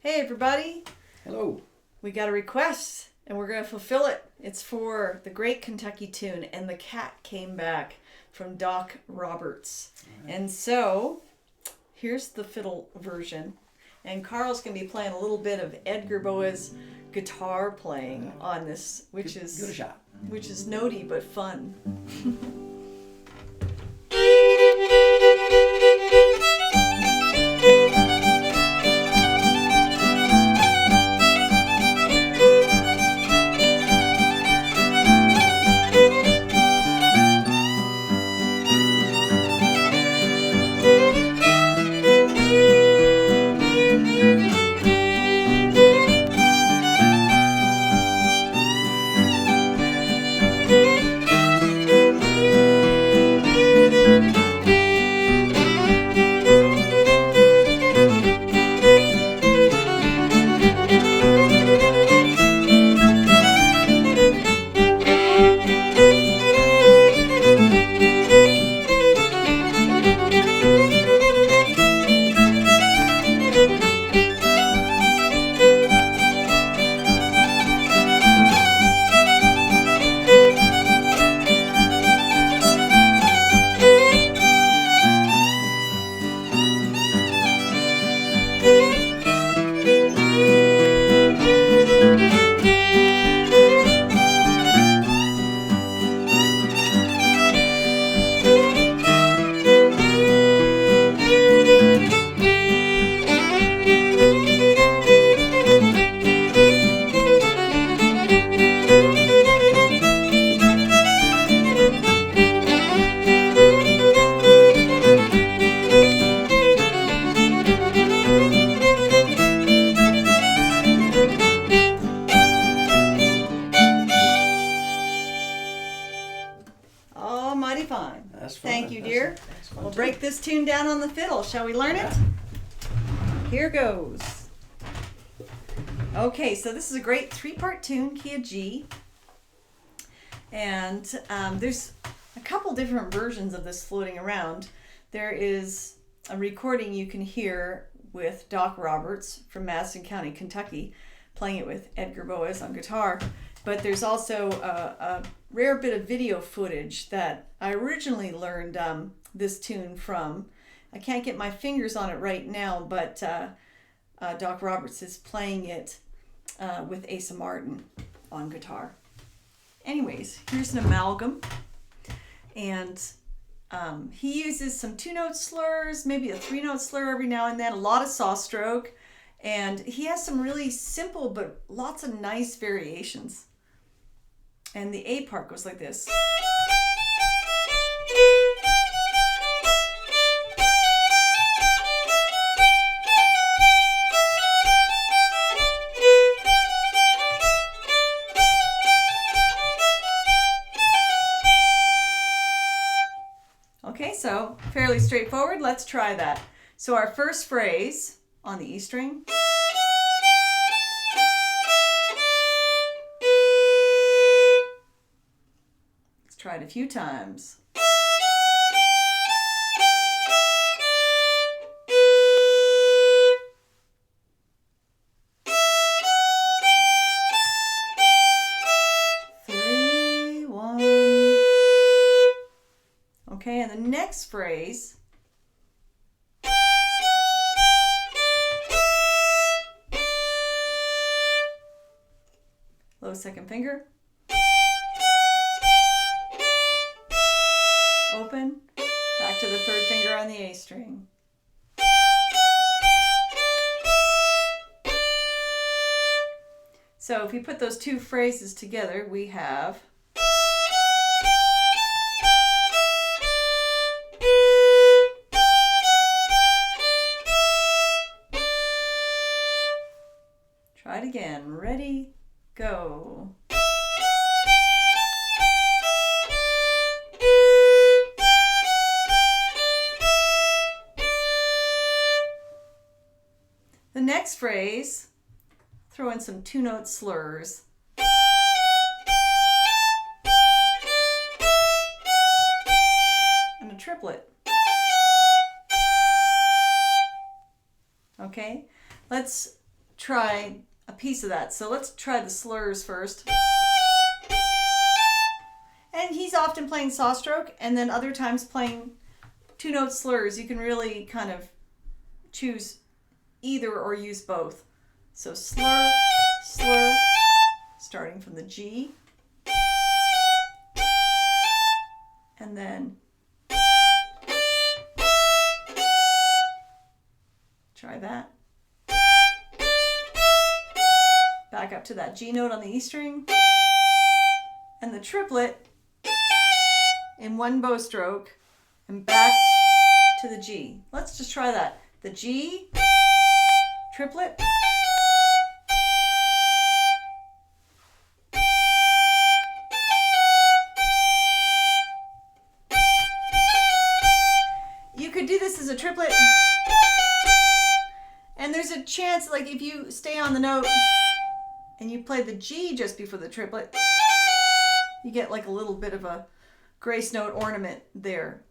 Hey everybody, Hello. we got a request and we're going to fulfill it. It's for the Great Kentucky Tune, and the cat came back from Doc Roberts. Right. And so here's the fiddle version, and Carl's going to be playing a little bit of Edgar Boaz guitar playing on this, which Give it a is shot. notey but fun. Oh, mighty fine. That's fun. Thank you, dear. That's fun We'll too. break this tune down on the fiddle. Shall we learn it? Here goes. Okay, so this is a great three-part tune, key of G. And there's a couple different versions of this floating around. There is a recording you can hear with Doc Roberts from Madison County, Kentucky, playing it with Edgar Boaz on guitar. But there's also a rare bit of video footage that I originally learned this tune from. I can't get my fingers on it right now, but Doc Roberts is playing it with Asa Martin on guitar. Anyways, here's an amalgam. And he uses some two-note slurs, maybe a three-note slur every now and then, a lot of saw stroke. And he has some really simple but lots of nice variations. And the A part goes like this. Okay, so fairly straightforward. Let's try that. So our first phrase on the E string. Let's try it a few times. Three, one. Okay, and the next phrase. Low second finger. Open. Back to the third finger on the A string. So if we put those two phrases together, we have try it again. Ready, go. The next phrase, throw in some two-note slurs. And a triplet. Okay, let's try a piece of that. So let's try the slurs first. And he's often playing saw stroke and then other times playing 2-note slurs. You can really kind of choose either or use both. So slur, slur, starting from the G. And then try that. Back up to that G note on the E string. And the triplet in one bow stroke and back to the G. Let's just try that. The G, triplet, you could do this as a triplet, and there's a chance, like if you stay on the note and you play the G just before the triplet, you get like a little bit of a grace note ornament there.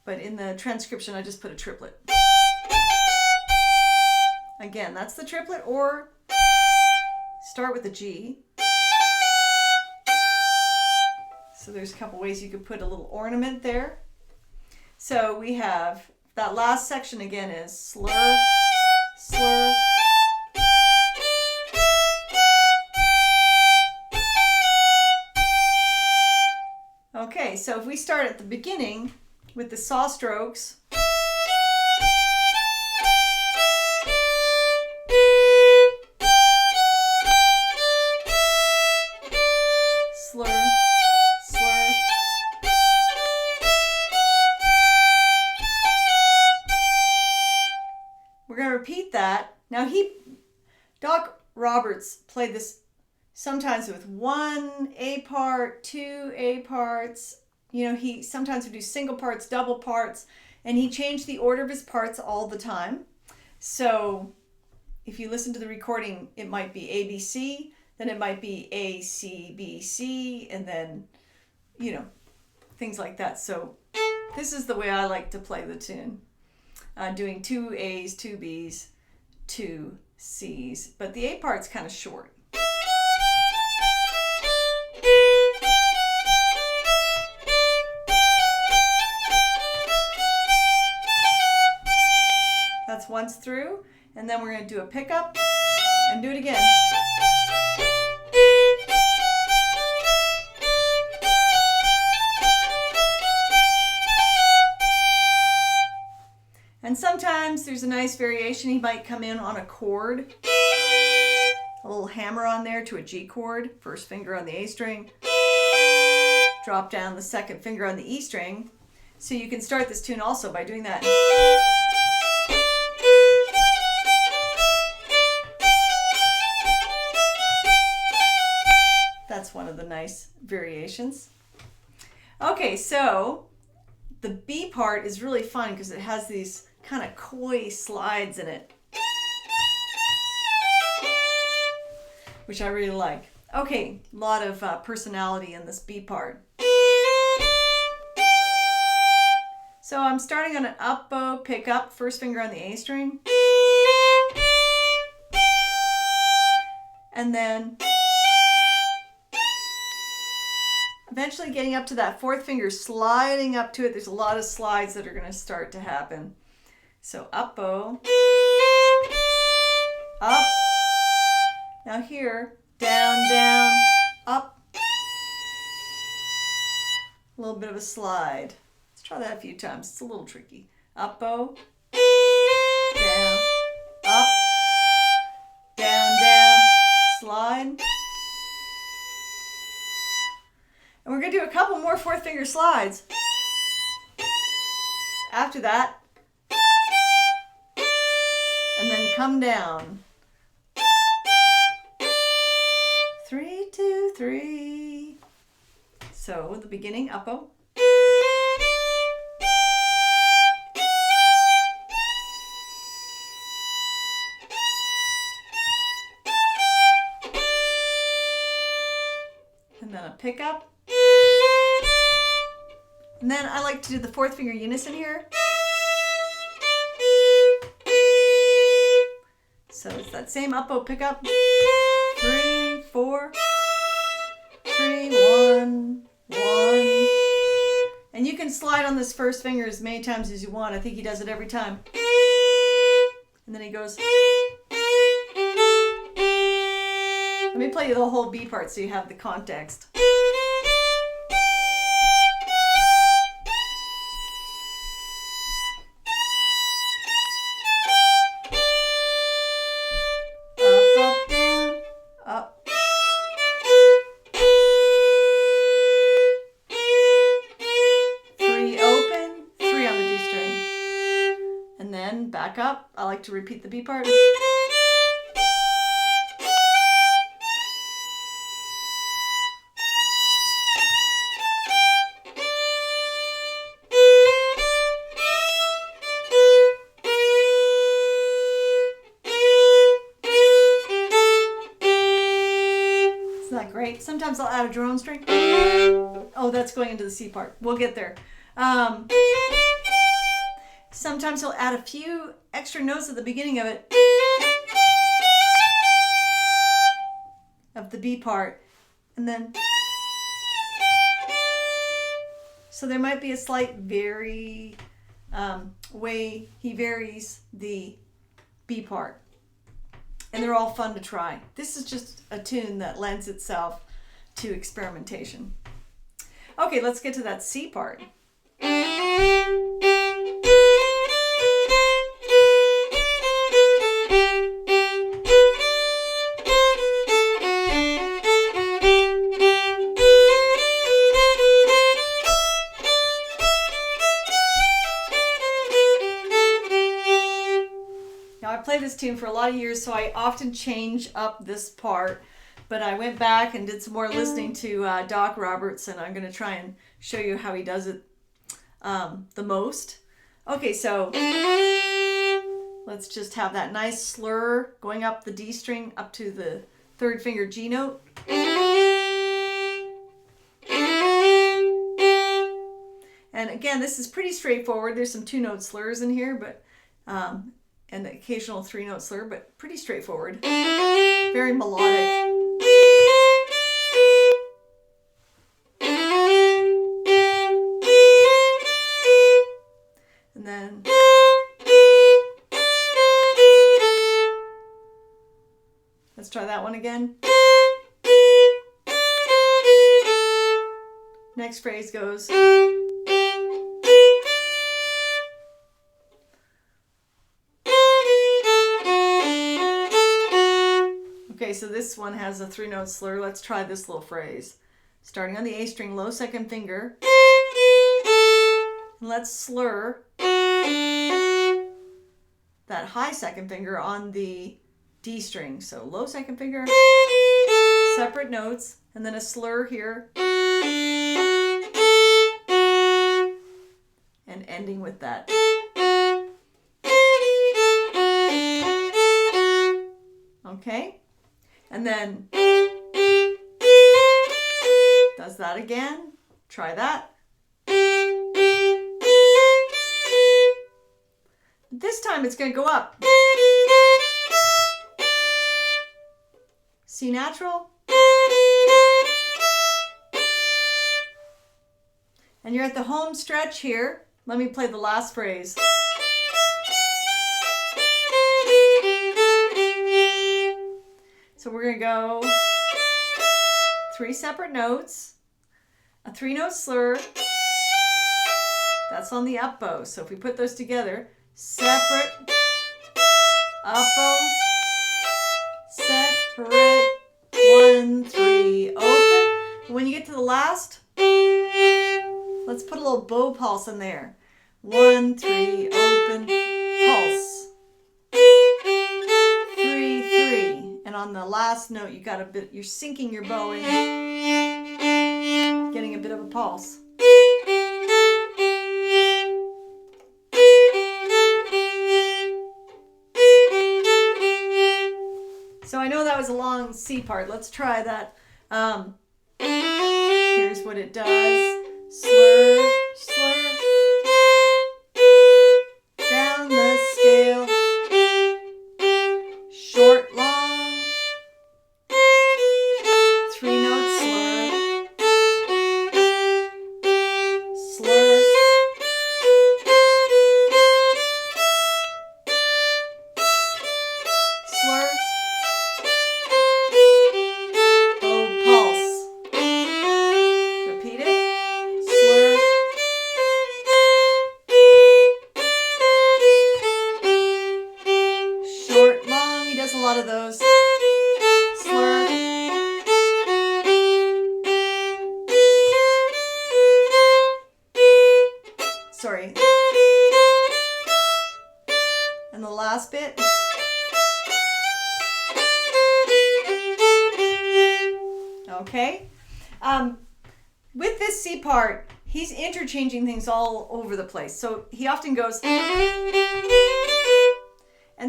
But in the transcription, I just put a triplet. Again, that's the triplet, or start with the G. So there's a couple ways you could put a little ornament there. So we have that last section again is slur, slur, okay, so if we start at the beginning with the saw strokes, slur, slur, we're going to repeat that. Now Doc Roberts played this sometimes with 1 A part, 2 A parts. You know, he sometimes would do single parts, double parts, and he changed the order of his parts all the time. So if you listen to the recording, it might be A, B, C, then it might be A, C, B, C, and then, you know, things like that. So this is the way I like to play the tune. Doing 2 A's, 2 B's, 2 C's, but the A part's kind of short. That's once through, and then we're going to do a pickup and do it again. And sometimes there's a nice variation. He might come in on a chord, a little hammer on there to a G chord, first finger on the A string, drop down the second finger on the E string. So you can start this tune also by doing that. That's one of the nice variations. Okay, so the B part is really fun because it has these kind of coy slides in it, which I really like. Okay, a lot of personality in this B part. So I'm starting on an up bow, pick up, first finger on the A string, and then eventually getting up to that fourth finger, sliding up to it. There's a lot of slides that are going to start to happen. So up bow, up. Now here, down, down, up. A little bit of a slide. Let's try that a few times. It's a little tricky. Up bow, down, up, down, down, slide. And we're going to do a couple more fourth finger slides. After that, and then come down. 3, 2, 3. So the beginning, up bow. And then a pickup. And then I like to do the fourth finger unison here. So it's that same up-bow pickup. 3, 4, 3, 1, 1. And you can slide on this first finger as many times as you want. I think he does it every time. And then he goes. Let me play you the whole B part so you have the context. Back up. I like to repeat the B part. Isn't that great? Sometimes I'll add a drone string. Oh, that's going into the C part. We'll get there. Sometimes he'll add a few extra notes at the beginning of it, of the B part, and then, so there might be a slight way he varies the B part, and they're all fun to try. This is just a tune that lends itself to experimentation. Okay, let's get to that C part. This tune for a lot of years, so I often change up this part, but I went back and did some more listening to Doc Roberts, and I'm going to try and show you how he does it the most. Okay, so let's just have that nice slur going up the D string up to the third finger G note. And again, this is pretty straightforward. There's some 2-note slurs in here, but and the occasional 3-note slur, but pretty straightforward. Very melodic. And then let's try that one again. Next phrase goes. Okay, so this one has a 3-note slur. Let's try this little phrase. Starting on the A string, low second finger. And let's slur that high second finger on the D string. So low second finger, separate notes, and then a slur here. And ending with that. Okay? And then does that again. Try that. This time it's going to go up. C natural. And you're at the home stretch here. Let me play the last phrase. So we're going to go 3 separate notes, a 3-note slur. That's on the up bow. So if we put those together, separate, up bow, separate, 1, 3, open. When you get to the last, let's put a little bow pulse in there. 1, 3, open, pulse. 3, 3. And on the last note, you got a bit, you're sinking your bow in, getting a bit of a pulse. So I know that was a long C part. Let's try that. Here's what it does. Slur, slur. Down the scale. Short. sorry. And the last bit. Okay. With this C part, he's interchanging things all over the place. So he often goes, and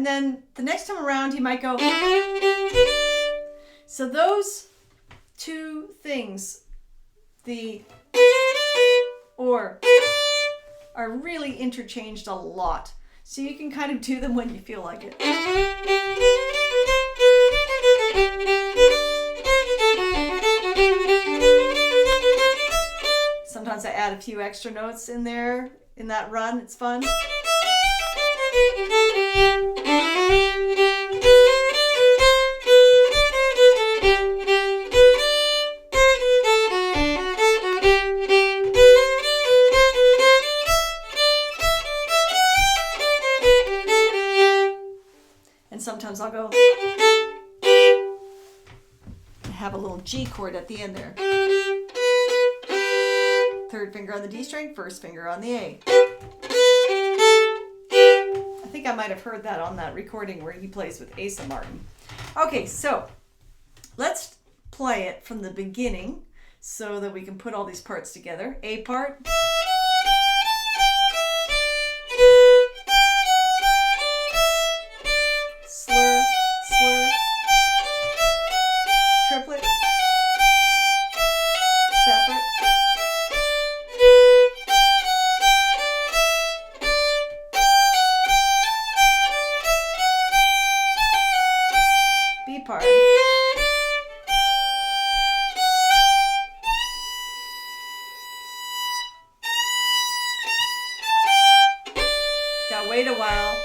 then the next time around he might go. So those two things, the or, are really interchanged a lot. So you can kind of do them when you feel like it. Sometimes I add a few extra notes in there in that run. It's fun. And sometimes I'll go and have a little G chord at the end there. Third finger on the D string, first finger on the A. I think I might have heard that on that recording where he plays with Asa Martin. Okay, so let's play it from the beginning so that we can put all these parts together. A part. Slur, slur. Triplet. Separate. B part. Gotta wait a while.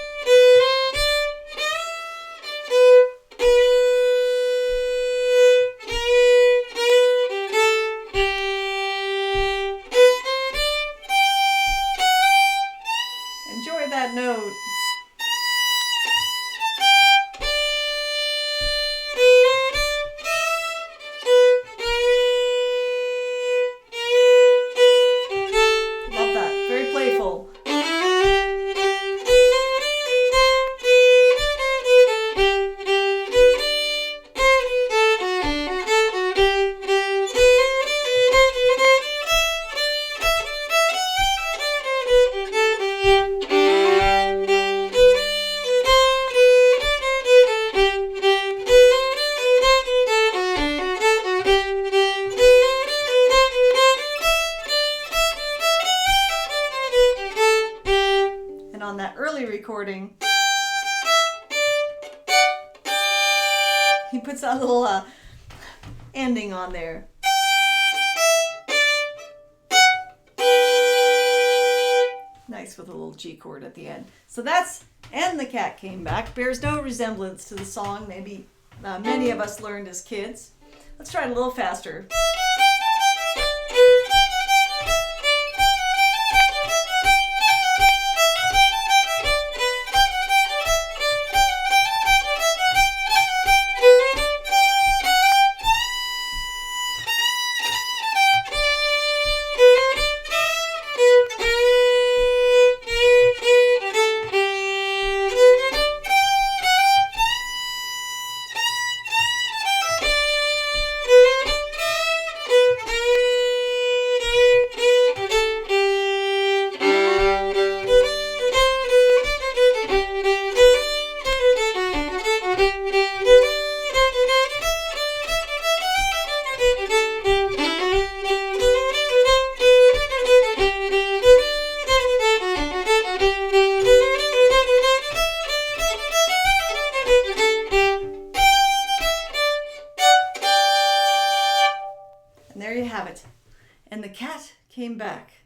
Enjoy that note. Love that. Very playful. On that early recording, he puts that little ending on there. Nice with a little G chord at the end. So that's "And the Cat Came Back." Bears no resemblance to the song maybe many of us learned as kids. Let's try it a little faster. And there you have it. And the cat came back.